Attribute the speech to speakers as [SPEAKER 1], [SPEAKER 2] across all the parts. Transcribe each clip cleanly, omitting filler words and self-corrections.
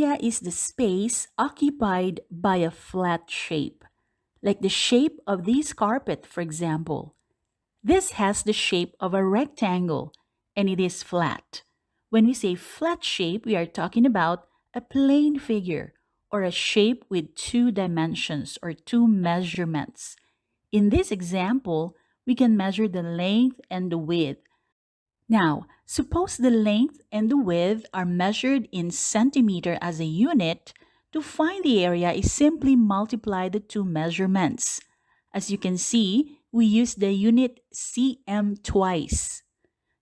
[SPEAKER 1] area is the space occupied by a flat shape, like the shape of this carpet, for example. This has the shape of a rectangle and it is flat. When we say flat shape, we are talking about a plane figure or a shape with two dimensions or two measurements. In this example, we can measure the length and the width. Now, suppose the length and the width are measured in centimeter as a unit. To find the area is simply multiply the two measurements. As you can see, we use the unit cm twice.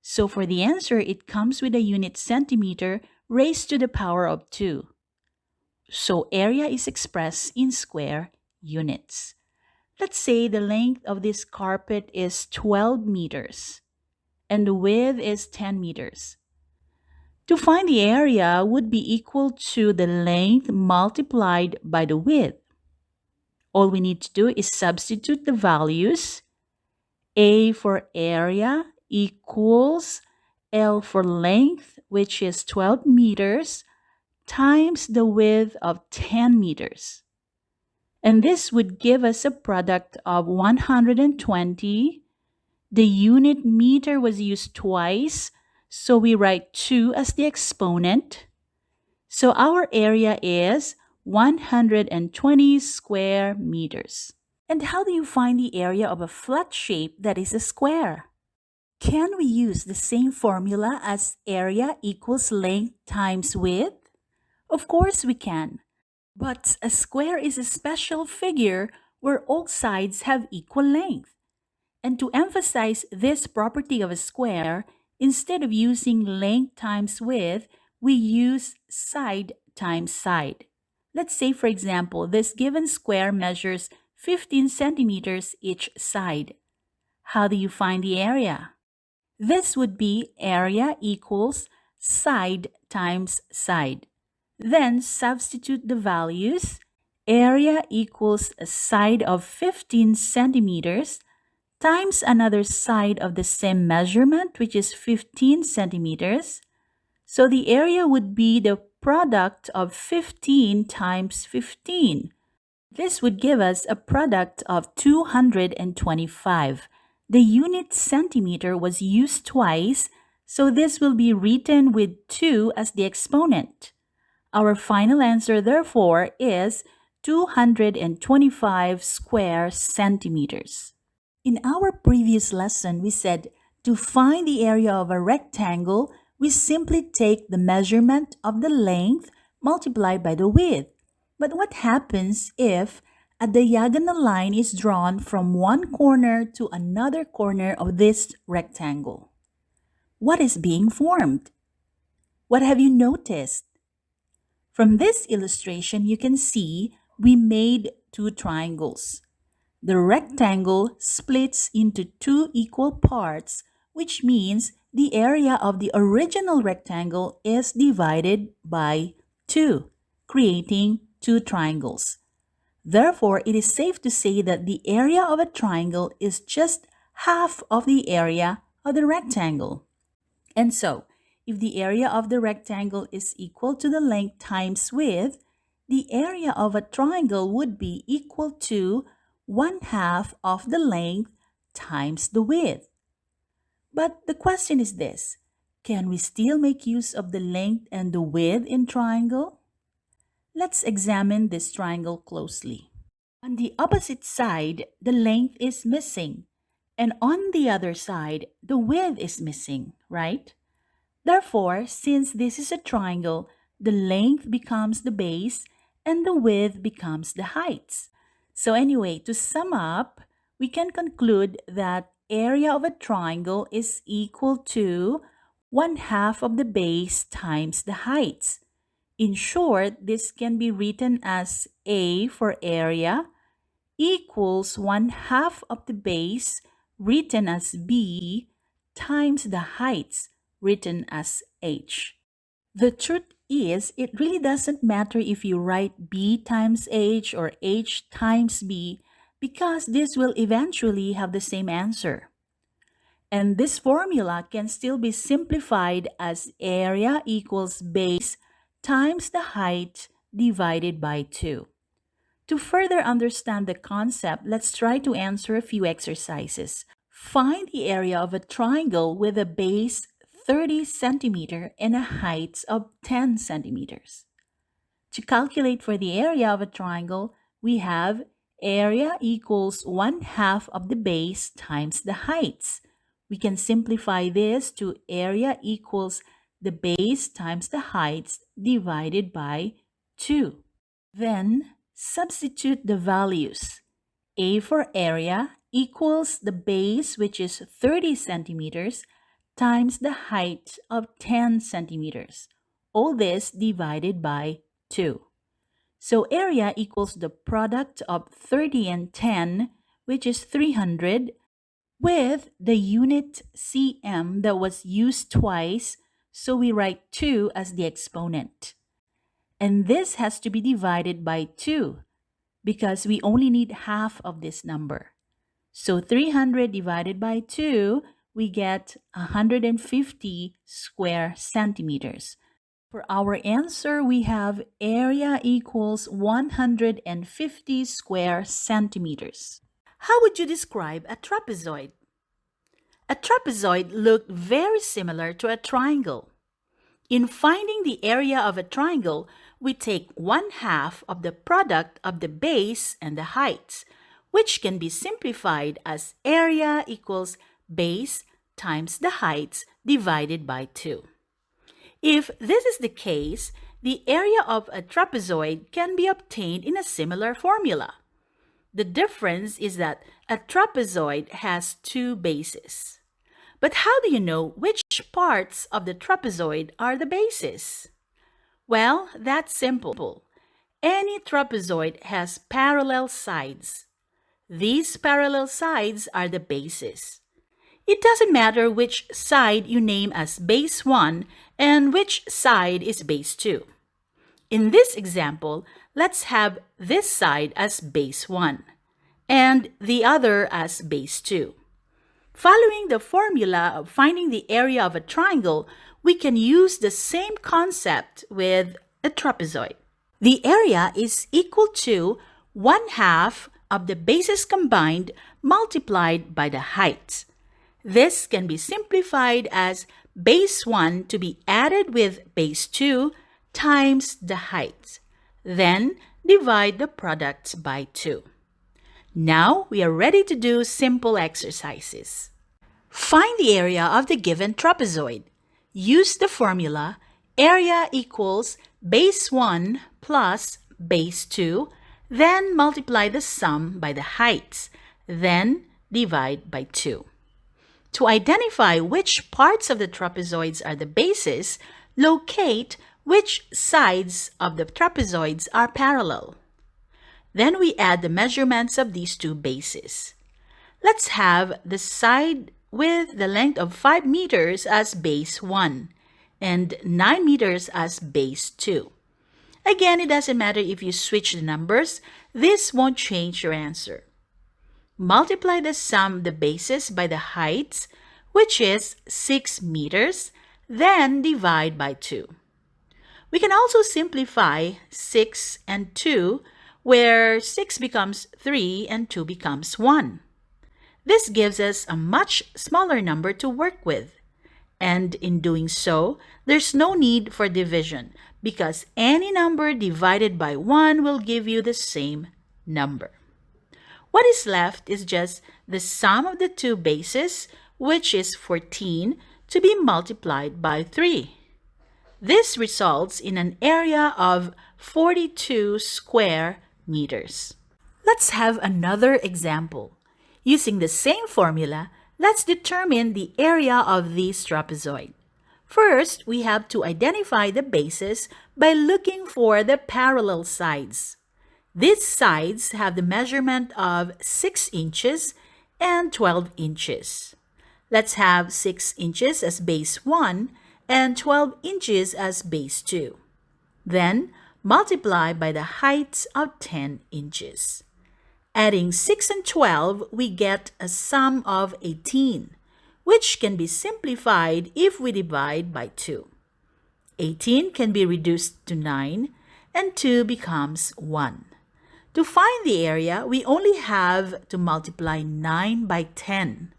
[SPEAKER 1] So for the answer, it comes with a unit centimeter raised to the power of 2. So area is expressed in square units. Let's say the length of this carpet is 12 meters and the width is 10 meters. To find the area would be equal to the length multiplied by the width. All we need to do is substitute the values. A for area equals L for length, which is 12 meters, times the width of 10 meters. And this would give us a product of 120. The unit meter was used twice, so we write 2 as the exponent. So our area is 120 square meters. And how do you find the area of a flat shape that is a square? Can we use the same formula as area equals length times width? Of course we can. But a square is a special figure where all sides have equal length. And to emphasize this property of a square, instead of using length times width, we use side times side. Let's say, for example, this given square measures 15 centimeters each side. How do you find the area? This would be area equals side times side. Then substitute the values. Area equals a side of 15 centimeters times another side of the same measurement, which is 15 centimeters. So the area would be the product of 15 times 15. This would give us a product of 225. The unit centimeter was used twice, so this will be written with 2 as the exponent. Our final answer, therefore, is 225 square centimeters. In our previous lesson, we said to find the area of a rectangle, we simply take the measurement of the length multiplied by the width. But what happens if a diagonal line is drawn from one corner to another corner of this rectangle? What is being formed? What have you noticed? From this illustration, you can see we made two triangles. The rectangle splits into two equal parts, which means the area of the original rectangle is divided by 2, creating two triangles. Therefore, it is safe to say that the area of a triangle is just half of the area of the rectangle. And so, if the area of the rectangle is equal to the length times width, the area of a triangle would be equal to 1/2 of the length times the width. But the question is this: can we still make use of the length and the width in triangle? Let's examine this triangle closely. On the opposite side, the length is missing, and on the other side, the width is missing, right? Therefore, since this is a triangle, the length becomes the base and the width becomes the heights. So anyway, to sum up, we can conclude that area of a triangle is equal to 1/2 of the base times the heights. In short, this can be written as A for area equals 1/2 of the base, written as B, times the heights, written as H. The truth is, it really doesn't matter if you write B times H or H times B, because this will eventually have the same answer. And this formula can still be simplified as area equals base times the height divided by 2. To further understand the concept, let's try to answer a few exercises. Find the area of a triangle with a base 30 centimeter and a height of 10 centimeters. To calculate for the area of a triangle, we have area equals 1/2 of the base times the heights. We can simplify this to area equals the base times the heights divided by 2. Then, substitute the values. A for area equals the base, which is 30 centimeters, times the height of 10 centimeters. All this divided by 2. So area equals the product of 30 and 10, which is 300, with the unit cm that was used twice, so we write 2 as the exponent. And this has to be divided by 2 because we only need half of this number. So 300 divided by 2, we get 150 square centimeters. For our answer, we have area equals 150 square centimeters. How would you describe a trapezoid? A trapezoid looked very similar to a triangle. In finding the area of a triangle, we take 1/2 of the product of the base and the heights, which can be simplified as area equals base times the heights divided by 2. If this is the case, the area of a trapezoid can be obtained in a similar formula. The difference is that a trapezoid has 2 bases. But how do you know which parts of the trapezoid are the bases? Well, that's simple. Any trapezoid has parallel sides. These parallel sides are the bases. It doesn't matter which side you name as base 1 and which side is base 2. In this example, let's have this side as base 1 and the other as base 2. Following the formula of finding the area of a triangle, we can use the same concept with a trapezoid. The area is equal to 1/2 of the bases combined multiplied by the height. This can be simplified as base 1 to be added with base 2 times the height. Then divide the product by 2. Now we are ready to do simple exercises. Find the area of the given trapezoid. Use the formula area equals base 1 plus base 2, then multiply the sum by the heights, then divide by 2. To identify which parts of the trapezoids are the bases, locate which sides of the trapezoids are parallel. Then we add the measurements of these 2 bases. Let's have the side with the length of 5 meters as base 1 and 9 meters as base 2. Again, it doesn't matter if you switch the numbers. This won't change your answer. Multiply the sum of the bases by the heights, which is 6 meters, then divide by 2. We can also simplify 6 and 2, where 6 becomes 3 and 2 becomes 1. This gives us a much smaller number to work with. And in doing so, there's no need for division because any number divided by 1 will give you the same number. What is left is just the sum of the 2 bases, which is 14, to be multiplied by 3. This results in an area of 42 square meters. Let's have another example. Using the same formula, let's determine the area of this trapezoid. First, we have to identify the bases by looking for the parallel sides. These sides have the measurement of 6 inches and 12 inches. Let's have 6 inches as base 1 and 12 inches as base 2. Then, multiply by the height of 10 inches. Adding 6 and 12, we get a sum of 18, which can be simplified if we divide by 2. 18 can be reduced to 9, and 2 becomes 1. To find the area, we only have to multiply 9 by 10.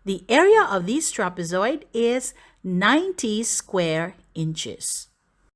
[SPEAKER 1] The area of this trapezoid is 90 square inches.